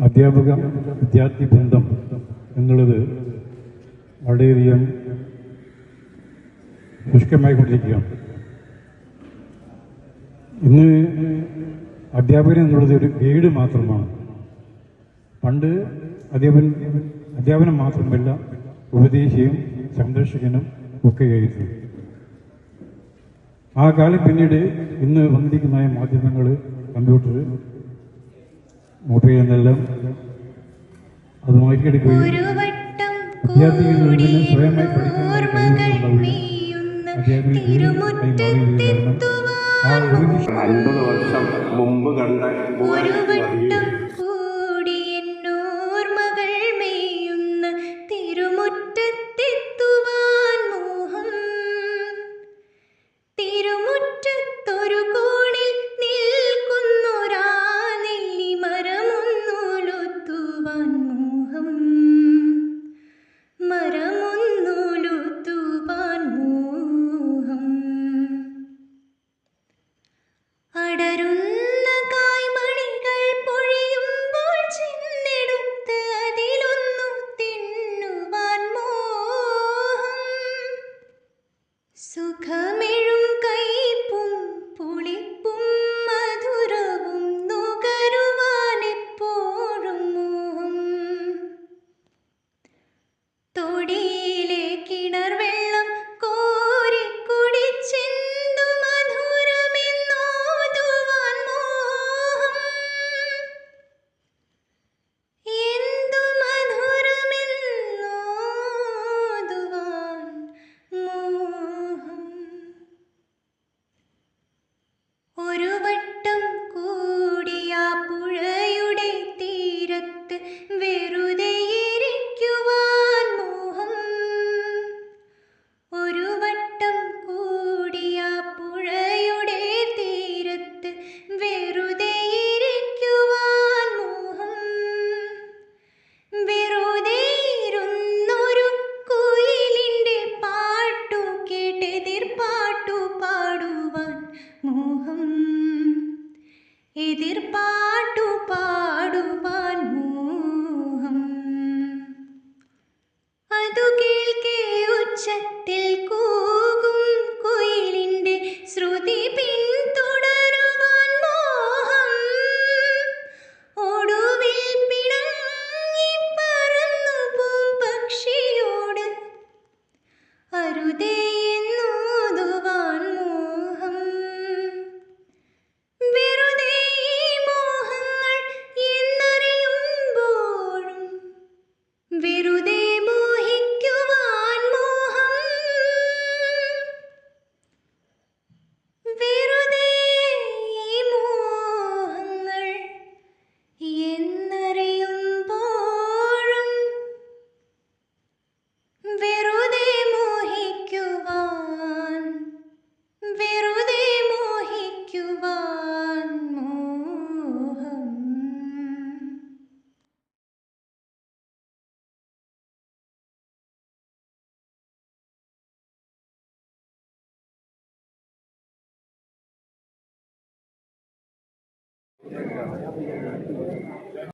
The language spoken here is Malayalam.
അധ്യാപക വിദ്യാർത്ഥി ബന്ധം എന്നുള്ളത് വളരെയധികം ശുഷ്കമായിക്കൊണ്ടിരിക്കുകയാണ്. ഇന്ന് അധ്യാപകൻ എന്നുള്ളത് ഒരു ഗൈഡ് മാത്രമാണ്. പണ്ട് അധ്യാപനം മാത്രമല്ല, ഉപദേശിയും സംരക്ഷകനും ഒക്കെ ആയിരുന്നു. ആ കാലം പിന്നീട് ഇന്ന് വന്നിരിക്കുന്ന മാധ്യമങ്ങൾ, കമ്പ്യൂട്ടർ, മൊബൈൽ എന്നെല്ലാം അത് മാറ്റിയെടുക്കുകയും വിദ്യാർത്ഥികളിൽ നിന്ന് സ്വയമായി പഠിക്കാനുള്ള കഴിവുകളുണ്ടാവുകയും അധ്യാപകർക്ക് കൈമാറുകയും ആ 50 വർഷം മുമ്പ് കണ്ട സുഖമെഴും കൈപ്പും പുളിപ്പും മധുരവും നുകരുവാനെപ്പോഴും മോഹം. തൊടിയിലെ കിണർ വെള്ളം കോരി കുടിച്ചെന്തു മധുരമെന്നോതുവാൻ മോഹം. എന്തു മധുരമെന്നോതുവാൻ മോഹം. ഒരു വട്ടം കൂടിയ പുഴയുടെ തീരത്ത് വെറുതെ ഇരിക്കുവാൻ മോഹം. ഒരു വട്ടം കൂടിയ പുഴയുടെ തീരത്ത് വെറുതെ ഇരിക്കുവാൻ മോഹം. വെറുതെ ഇരുന്നൊരു കുയിലിൻ്റെ പാട്ടു കേട്ടെതിർപ്പാട്ടു പാടുവാൻ മോഹം. എതിർപ്പാട്ടു പാടുവാൻ മോഹം. അതു കേൾക്കെ ഉച്ചത്തിൽ കൂകും കുയിലിൻ്റെ ശ്രുതി പിന്തുടരുവാൻ മോഹം. ഒടുവിൽ പിണങ്ങി പറന്നു പോം പക്ഷിയോട് അരുതേ എന്നോതുവാൻ മോഹം. വെറുതെ ഈ മോഹങ്ങൾ എന്നറിയുമ്പോഴും വെറുതെ മോഹിക്കുവാൻ മോഹം. വെറുതെ ഈ മോഹങ്ങൾ എന്നറിയുമ്പോഴും വെറുതെ മോഹിക്കുവാൻ മോഹം.